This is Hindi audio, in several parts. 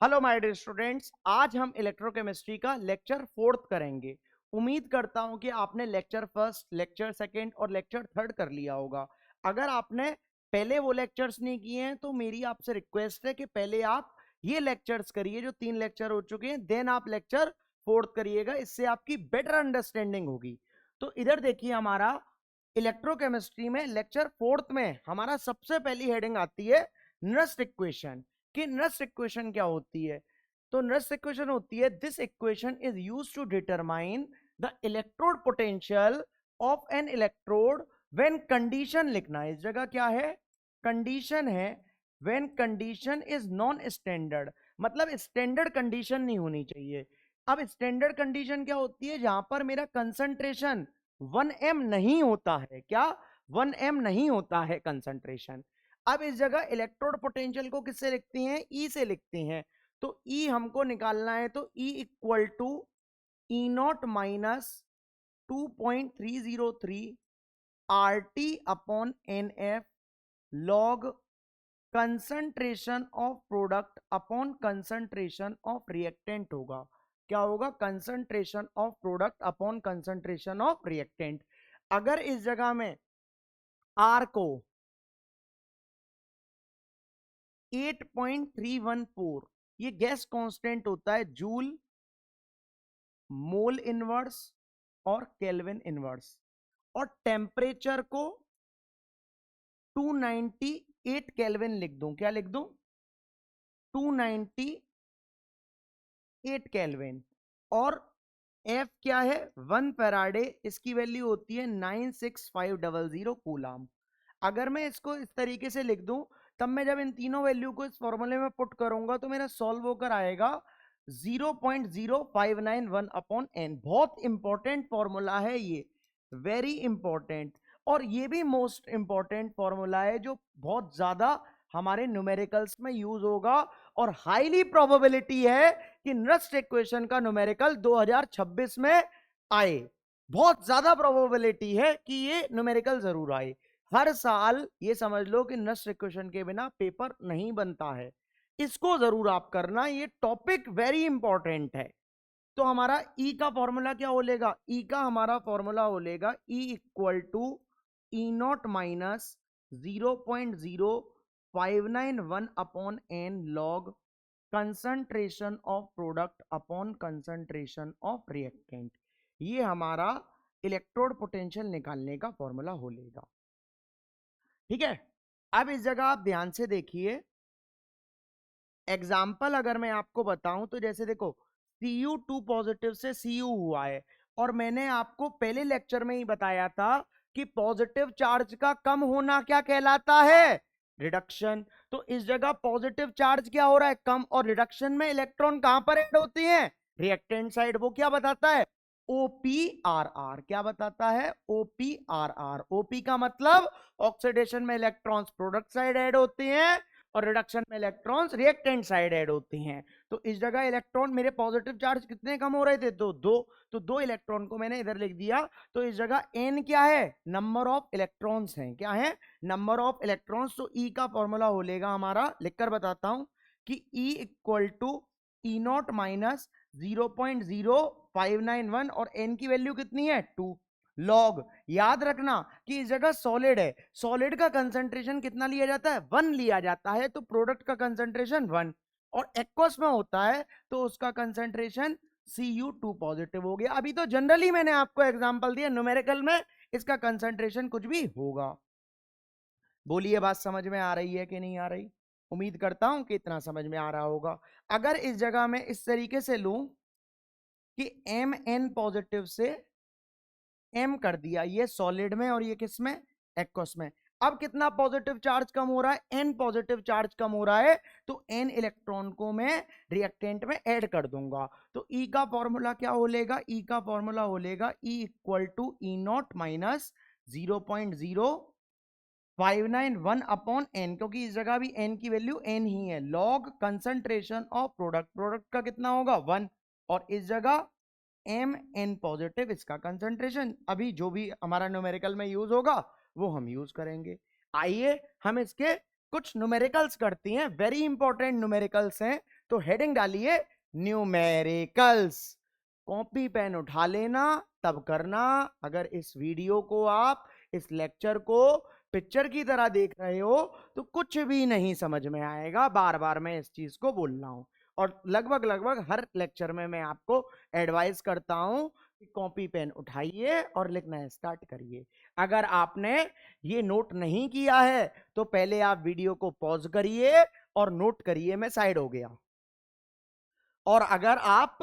हेलो माय डियर स्टूडेंट्स, आज हम इलेक्ट्रोकेमिस्ट्री का लेक्चर फोर्थ करेंगे। उम्मीद करता हूं कि आपने लेक्चर फर्स्ट, लेक्चर सेकंड और लेक्चर थर्ड कर लिया होगा। अगर आपने पहले वो लेक्चर्स नहीं किए हैं तो मेरी आपसे रिक्वेस्ट है कि पहले आप ये लेक्चर्स करिए जो 3 लेक्चर हो चुके हैं, देन आप लेक्चर फोर्थ करिएगा। इससे आपकी बेटर अंडरस्टैंडिंग होगी। तो इधर देखिए, हमारा इलेक्ट्रोकेमिस्ट्री में लेक्चर फोर्थ में हमारा सबसे पहली हेडिंग आती है नस्ट इक्वेशन। कि नस्ट इक्वेशन क्या होती है? तो नस्ट इक्वेशन होती है, this equation is used to determine the electrode potential of an electrode when condition. लिखना है इस जगह क्या है? कंडीशन है। When condition is non standard, मतलब स्टैंडर्ड कंडीशन नहीं होनी चाहिए। अब स्टैंडर्ड कंडीशन क्या होती है? जहां पर मेरा कंसंट्रेशन 1m नहीं होता है। क्या? 1m नहीं होता है कंसंट्रेशन। अब इस जगह इलेक्ट्रोड पोटेंशियल को किससे लिखते हैं? ई से लिखते हैं। तो ई हमको निकालना है, तो E equal to E naught minus 2.303 R T upon n F log concentration of product upon concentration of reactant होगा। क्या होगा? Concentration of product upon concentration of reactant. अगर इस जगह में आर को 8.314, ये गैस कांस्टेंट होता है, जूल, मोल इनवर्स और केल्विन इनवर्स। और टेम्परेचर को 298 केल्विन लिख दूं। क्या लिख दूं? 298 केल्विन। और एफ क्या है? 1 फैराडे। इसकी वैल्यू होती है 96500 कूलाम। अगर मैं इसको इस तरीके से लिख दूं, तब मैं जब इन तीनों वैल्यू को इस फॉर्मूले में पुट करूंगा तो मेरा सॉल्व होकर आएगा 0.0591 अपॉन एन। बहुत इंपॉर्टेंट फॉर्मूला है ये, वेरी इंपॉर्टेंट। और ये भी मोस्ट इंपॉर्टेंट फॉर्मूला है जो बहुत ज्यादा हमारे न्यूमेरिकल्स में यूज होगा। और हाईली प्रोबेबिलिटी है कि नस्ट इक्वेशन का न्यूमेरिकल 2026 में आए। बहुत ज्यादा प्रोबेबिलिटी है कि ये न्यूमेरिकल जरूर आए। हर साल ये समझ लो कि नस्ट इक्वेशन के बिना पेपर नहीं बनता है। इसको जरूर आप करना, ये टॉपिक वेरी इंपॉर्टेंट है। तो हमारा ई का फॉर्मूला क्या होलेगा? ई का हमारा फॉर्मूला होलेगा E equal to E naught minus 0.0591 upon N log concentration of product upon concentration of reactant. ये हमारा इलेक्ट्रोड पोटेंशियल निकालने का फॉर्मूला होलेगा। ठीक है। अब इस जगह आप ध्यान से देखिए, एग्जाम्पल अगर मैं आपको बताऊं तो जैसे देखो, Cu2 पॉजिटिव से Cu हुआ है, और मैंने आपको पहले लेक्चर में ही बताया था कि पॉजिटिव चार्ज का कम होना क्या कहलाता है? रिडक्शन। तो इस जगह पॉजिटिव चार्ज क्या हो रहा है? कम। और रिडक्शन में इलेक्ट्रॉन कहां पर ऐड होते हैं? Reactant side. वो क्या बताता है? OPRR। क्या बताता है? OPRR। OP का मतलब ऑक्सीडेशन में इलेक्ट्रॉन्स प्रोडक्ट साइड ऐड होते हैं और रिडक्शन में इलेक्ट्रॉन्स रिएक्टेंट साइड ऐड होते हैं। तो इस जगह इलेक्ट्रॉन, मेरे पॉजिटिव चार्ज कितने कम हो रहे थे? दो। तो 2 इलेक्ट्रॉन को मैंने इधर लिख दिया। तो इस जगह n क्या है? नंबर ऑफ इलेक्ट्रॉन्स हैं। क्या है? Number of electrons. तो E का फॉर्मूला होलेगा हमारा, लिखकर बताता हूं, कि E equal to E naught minus 0.0591 और n की वैल्यू कितनी है? 2 लॉग। याद रखना कि इस जगह सॉलिड है, सॉलिड का कंसंट्रेशन कितना लिया जाता है? 1 लिया जाता है। तो प्रोडक्ट का कंसंट्रेशन 1। और एक्वस में होता है तो उसका कंसंट्रेशन Cu2 पॉजिटिव हो गया। अभी तो जनरली मैंने आपको एग्जांपल दिया, न्यूमेरिकल में इसका कंसंट्रेशन कुछ भी होगा। बोलिए, बात समझ में आ रही है कि नहीं आ रही? उम्मीद करता हूं कि इतना समझ में आ रहा होगा। अगर इस जगह में इस तरीके से लूं कि Mn पॉजिटिव से M कर दिया, ये सॉलिड में और ये किस में? एक्वस में। अब कितना पॉजिटिव चार्ज कम हो रहा है? N पॉजिटिव चार्ज कम हो रहा है। तो N इलेक्ट्रॉन को मैं रिएक्टेंट में ऐड कर दूंगा। तो E का फॉर्मूला क्या होलेगा? E का फॉर्मूला होलेगा E equal to E naught minus 0.0591 upon N, क्योंकि इस जगह भी N की वैल्यू N ही है, log concentration of product. Product का कितना होगा? 1। और इस जगह Mn पॉजिटिव, इसका कंसंट्रेशन। अभी जो भी हमारा न्यूमेरिकल में यूज होगा वो हम यूज करेंगे। आइए हम इसके कुछ न्यूमेरिकल्स करते हैं, वेरी इंपॉर्टेंट न्यूमेरिकल्स हैं। तो हेडिंग डालिए न्यूमेरिकल्स। कॉपी पेन उठा लेना, तब करना। अगर इस वीडियो को आप, इस लेक्चर को पिक्चर की तरह देख रहे हो तो कुछ भी नहीं समझ में आएगा। बार बार मैं इस चीज को बोल रहा हूं और लगभग लगभग हर लेक्चर में मैं आपको एडवाइस करता हूं कि कॉपी पेन उठाइए और लिखना स्टार्ट करिए। अगर आपने ये नोट नहीं किया है तो पहले आप वीडियो को पॉज करिए और नोट करिए। मैं साइड हो गया। और अगर आप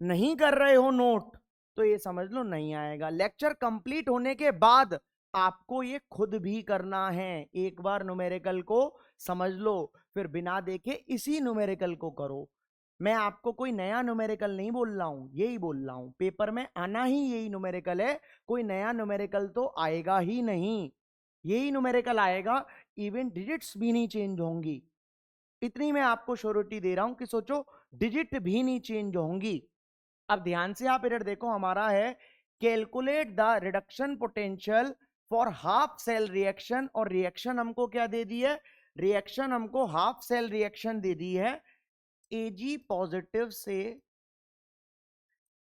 नहीं कर रहे हो नोट तो ये समझ लो नहीं आएगा। लेक्चर कंप्लीट होने के बाद आपको ये खुद भी करना है। एक बार न्यूमेरिकल को समझ लो, फिर बिना देखे इसी न्यूमेरिकल को करो। मैं आपको कोई नया न्यूमेरिकल नहीं बोल रहा हूं, यही बोल रहा हूं पेपर में आना ही यही न्यूमेरिकल है। कोई नया न्यूमेरिकल तो आएगा ही नहीं, यही न्यूमेरिकल आएगा। इवन डिजिट्स भी नहीं चेंज होंगी। इतनी मैं आपको श्योरिटी दे रहा हूं कि सोचो डिजिट भी नहीं चेंज होंगी। अब ध्यान से आप इधर देखो, हमारा है calculate the reduction potential for half cell reaction. और रिएक्शन हमको क्या दे दी है? रिएक्शन हमको हाफ सेल रिएक्शन दे दी है। एजी पॉजिटिव से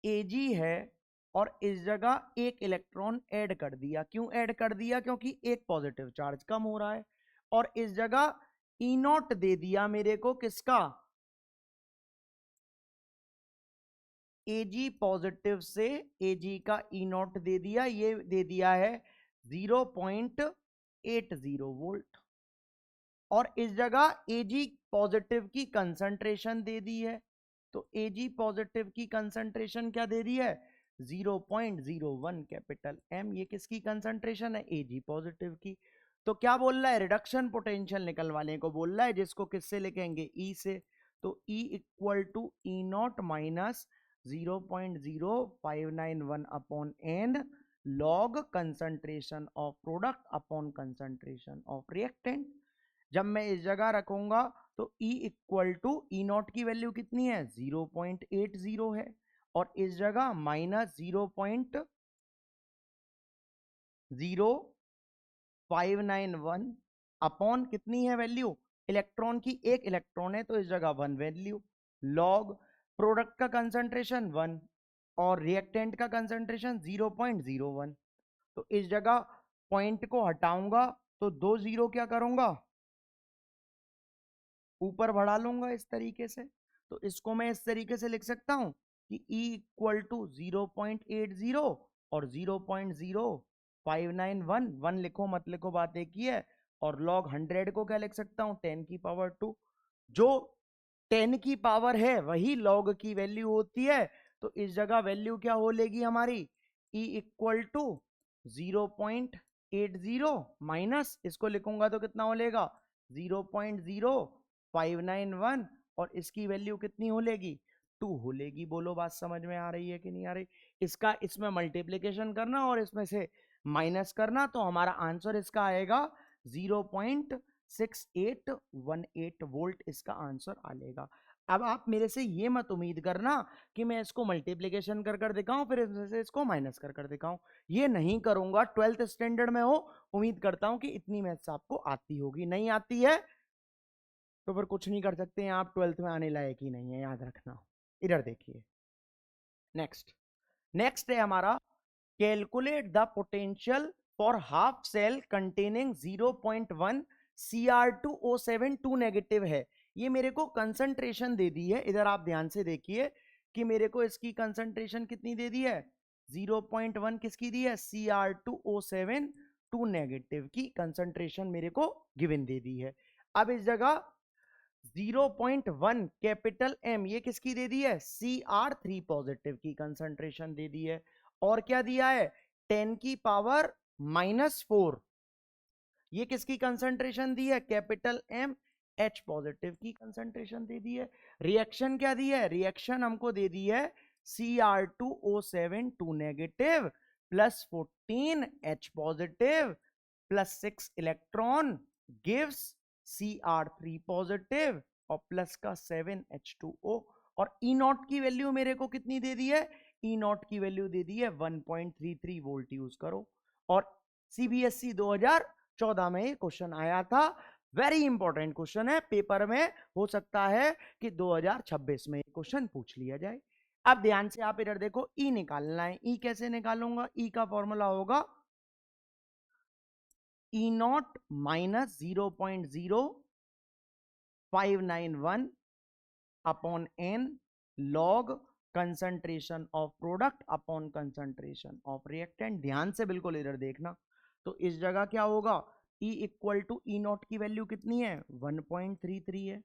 एजी है और इस जगह एक इलेक्ट्रॉन ऐड कर दिया। क्यों ऐड कर दिया? क्योंकि एक पॉजिटिव चार्ज कम हो रहा है। और इस जगह ई नॉट दे दिया मेरे को, किसका? एजी पॉजिटिव से एजी का ई नॉट दे दिया। ये दे दिया है 0.80 वोल्ट। और इस जगह एजी पॉजिटिव की कंसंट्रेशन दे दी है। तो एजी पॉजिटिव की कंसंट्रेशन क्या दे दी है? 0.01 कैपिटल एम। ये किसकी कंसंट्रेशन है? एजी पॉजिटिव की। तो क्या बोल रहा है? रिडक्शन पोटेंशियल निकलवाने को बोल रहा है, जिसको किससे लिखेंगे? ई से। तो E equal to E naught minus 0.0591 upon N log concentration of product upon concentration of reactant. जब मैं इस जगह रखूंगा तो E equal to E naught की वैल्यू कितनी है? 0.80 है। और इस जगह माइनस 0.0591 अपॉन कितनी है वैल्यू? इलेक्ट्रॉन की एक इलेक्ट्रॉन है तो इस जगह 1 वैल्यू। लॉग प्रोडक्ट का कंसंट्रेशन 1 और रिएक्टेंट का कंसंट्रेशन 0.01। तो इस जगह पॉइंट को हटाऊंगा तो 2 जीरो क्या करूंगा? ऊपर बढ़ा लूंगा इस तरीके से। तो इसको मैं इस तरीके से लिख सकता हूं कि E इक्वल टू 0.80 और 0.0591। 1 लिखो मत लिखो बात एक ही है। और लॉग 100 को क्या लिख सकता हूं? 10 की पावर 2। जो 10 की पावर है वही लॉग की वैल्यू होती है। तो इस जगह वैल्यू क्या हो लेगी हमारी? E इक्वल टू 0.80 माइनस इसको लिखूंगा तो कितना हो लेगा? 0.0591 और इसकी वैल्यू कितनी हो लेगी? 2 हो लेगी। बोलो बात समझ में आ रही है कि नहीं आ रही? इसका इसमें मल्टीप्लीकेशन करना और इसमें से माइनस करना तो हमारा आंसर इसका आएगा 0.6818 वोल्ट। इसका आंसर आएगा। अब आप मेरे से ये मत उम्मीद करना कि मैं इसको मल्टीप्लीकेशन कर कर दिखाऊं फिर इसमें से इसको माइनस कर कर दिखाऊं। ये नहीं करूंगा। 12th स्टैंडर्ड में हो, उम्मीद करता हूं कि इतनी मैथ्स आपको आती होगी। नहीं आती है तो फिर कुछ नहीं कर सकते हैं आप। 12th में आने लायक ही नहीं है, याद रखना। इधर देखिए, नेक्स्ट नेक्स्ट है हमारा calculate the potential for half cell containing 0.1 Cr2O7 2 negative है। ये मेरे को कंसंट्रेशन दे दी है। इधर आप ध्यान से देखिए कि मेरे को इसकी कंसंट्रेशन कितनी दे दी है? 0.1 किसकी दी है? Cr2O7 2 नेगेटिव की कंसंट्रेशन मेरे को गिवन दे दी है। अब इस जगह 0.1 कैपिटल एम ये किसकी दे दी है? Cr3 पॉजिटिव की कंसंट्रेशन दे दी है। और क्या दिया है? 10 की पावर -4 ये किसकी कंसंट्रेशन दी है? कैपिटल एम H पॉजिटिव की कंसंट्रेशन दे दी है। रिएक्शन क्या दी है? रिएक्शन हमको दे दी है Cr2O7 2 negative plus 14 H positive plus 6 electron gives Cr3 positive और प्लस का 7H2O। और ई नॉट की वैल्यू मेरे को कितनी दे दी है? ई नॉट की वैल्यू दे दी है 1.33 वोल्ट। यूज करो। और सीबीएसई 2014 में ये क्वेश्चन आया था। वेरी इंपॉर्टेंट क्वेश्चन है, पेपर में हो सकता है कि 2026 में क्वेश्चन पूछ लिया जाए। अब ध्यान से आप इधर देखो, ई निकालना है। ई कैसे निकालूंगा? ई का फॉर्मूला होगा E naught minus 0.0591 upon N log concentration of product upon concentration of reactant. ध्यान से बिल्कुल इधर देखना। तो इस जगह क्या होगा? E equal to E naught की वैल्यू कितनी है? 1.33 है।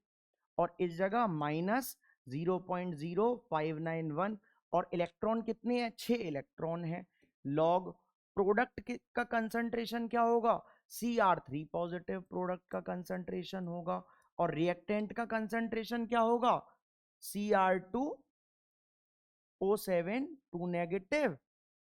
और इस जगह माइनस 0.0591 और इलेक्ट्रॉन कितने हैं? 6 इलेक्ट्रॉन है। लॉग प्रोडक्ट का कंसंट्रेशन क्या होगा? Cr3 पॉजिटिव प्रोडक्ट का कंसंट्रेशन होगा। और रिएक्टेंट का कंसंट्रेशन क्या होगा? Cr2O7 2 नेगेटिव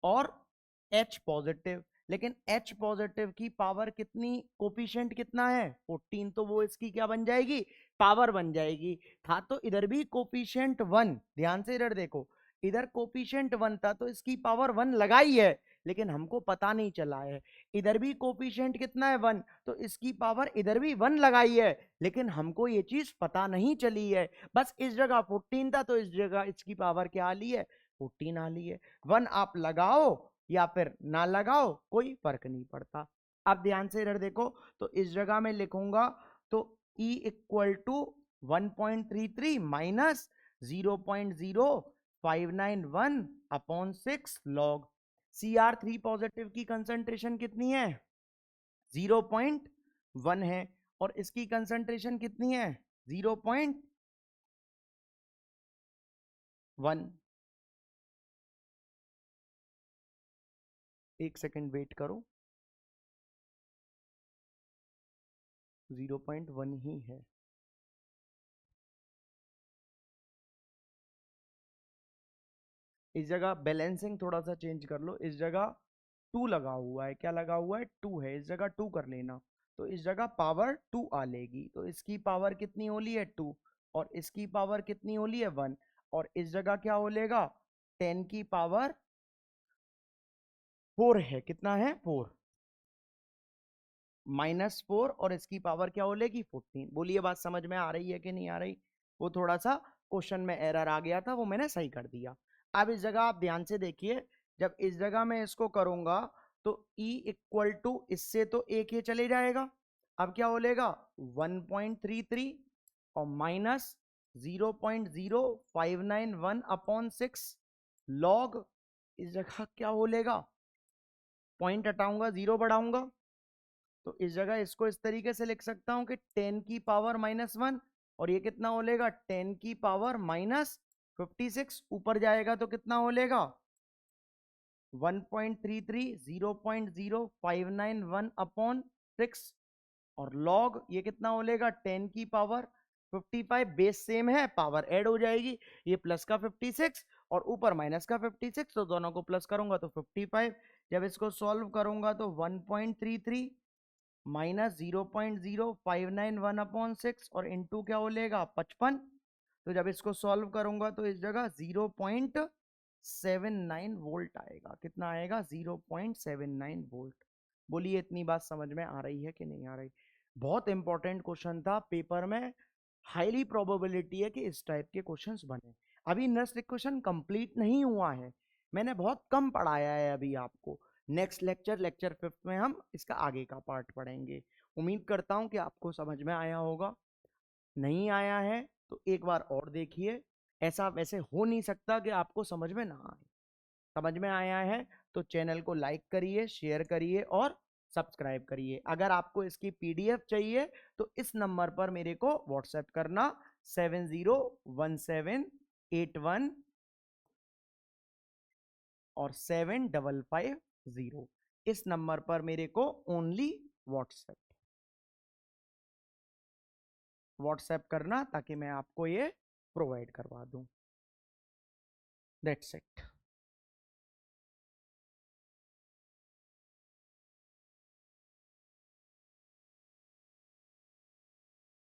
और H पॉजिटिव। लेकिन H पॉजिटिव की पावर कितनी, कोफिशिएंट कितना है? 14, तो वो इसकी क्या बन जाएगी? पावर बन जाएगी। था तो इधर भी कोफिशिएंट 1, ध्यान से इधर देखो, इधर कोफिशिएंट 1 था तो इसकी पावर 1 लगाई है, लेकिन हमको पता नहीं चला है। इधर भी कोफिशिएंट कितना है? 1, तो इसकी पावर इधर भी 1 लगाई है, लेकिन हमको ये चीज पता नहीं चली है। बस इस जगह 14 था तो इस जगह इसकी पावर क्या आ ली है? 14 आ ली है। 1 आप लगाओ या फिर ना लगाओ, कोई फर्क नहीं पड़ता। अब ध्यान से इधर देखो, तो इस जगह में लिखूंगा तो E equal to 1.33 minus 0.0591 upon 6 log. Cr3 positive की कंसंट्रेशन कितनी है? 0.1 है। और इसकी कंसंट्रेशन कितनी है? 0.1। एक सेकेंड वेट करो, 0.1 ही है। इस जगह बैलेंसिंग थोड़ा सा चेंज कर लो। इस जगह 2 लगा हुआ है। क्या लगा हुआ है? 2 है। इस जगह 2 कर लेना, तो इस जगह पावर 2 आ लेगी। तो इसकी पावर कितनी हो ली है? 2। और इसकी पावर कितनी हो ली है? 1। और इस जगह क्या हो लेगा? 10 की पावर 4 है। कितना है? 4 -4। और इसकी पावर क्या हो लेगी? 14। बोलिए बात समझ में आ रही है कि नहीं आ रही? वो थोड़ा सा क्वेश्चन में एरर आ गया था, वो मैंने सही कर दिया। अब इस जगह आप ध्यान से देखिए, जब इस जगह मैं इसको करूंगा तो E इक्वल टू, इससे तो एक ये चले जाएगा। अब क्या हो लेगा? 1.33 और माइनस 0.0591 अपॉन 6 लॉग। इस जगह क्या हो लेगा? पॉइंट हटाऊंगा, 0 बढ़ाऊंगा, तो इस जगह इसको इस तरीके से लिख सकता हूं कि 10 की पावर -1। और ये कितना हो लेगा? 10 की पावर -56। ऊपर जाएगा तो कितना हो लेगा? 1.33 0.0591 अपॉन 6। और लॉग ये कितना हो लेगा? 10 की पावर 55। बेस सेम है, पावर ऐड हो जाएगी। ये प्लस का 56 और ऊपर माइनस का 56, तो दोनों को प्लस करूंगा तो 55। जब इसको सॉल्व करूंगा तो 1.33 माइनस 0.0591 अपॉन 6 और इंटू क्या हो लेगा? 55। तो जब इसको सॉल्व करूंगा तो इस जगह 0.79 वोल्ट आएगा। कितना आएगा? 0.79 वोल्ट। बोलिए इतनी बात समझ में आ रही है कि नहीं आ रही? बहुत इंपॉर्टेंट क्वेश्चन था, पेपर में हाईली प्रोबेबिलिटी है कि इस टाइप के क्वेश्चंस बने। अभी नेक्स्ट क्वेश्चन कंप्लीट नहीं हुआ है, मैंने बहुत कम पढ़ाया है अभी आपको। नेक्स्ट लेक्चर, लेक्चर 5 में हम इसका आगे का पार्ट पढ़ेंगे। उम्मीद करता हूं कि आपको समझ में आया होगा। नहीं आया है तो एक बार और देखिए। ऐसा वैसे हो नहीं सकता कि आपको समझ में ना आए। समझ में आया है तो चैनल को लाइक करिए, शेयर करिए और सब्सक्राइब करिए। अगर आपको इसकी पीडीएफ चाहिए तो इस नंबर पर मेरे को व्हाट्सएप करना, 701781 और 7550। इस नंबर पर मेरे को ओनली व्हाट्सएप करना, ताकि मैं आपको ये प्रोवाइड करवा दूं। That's it.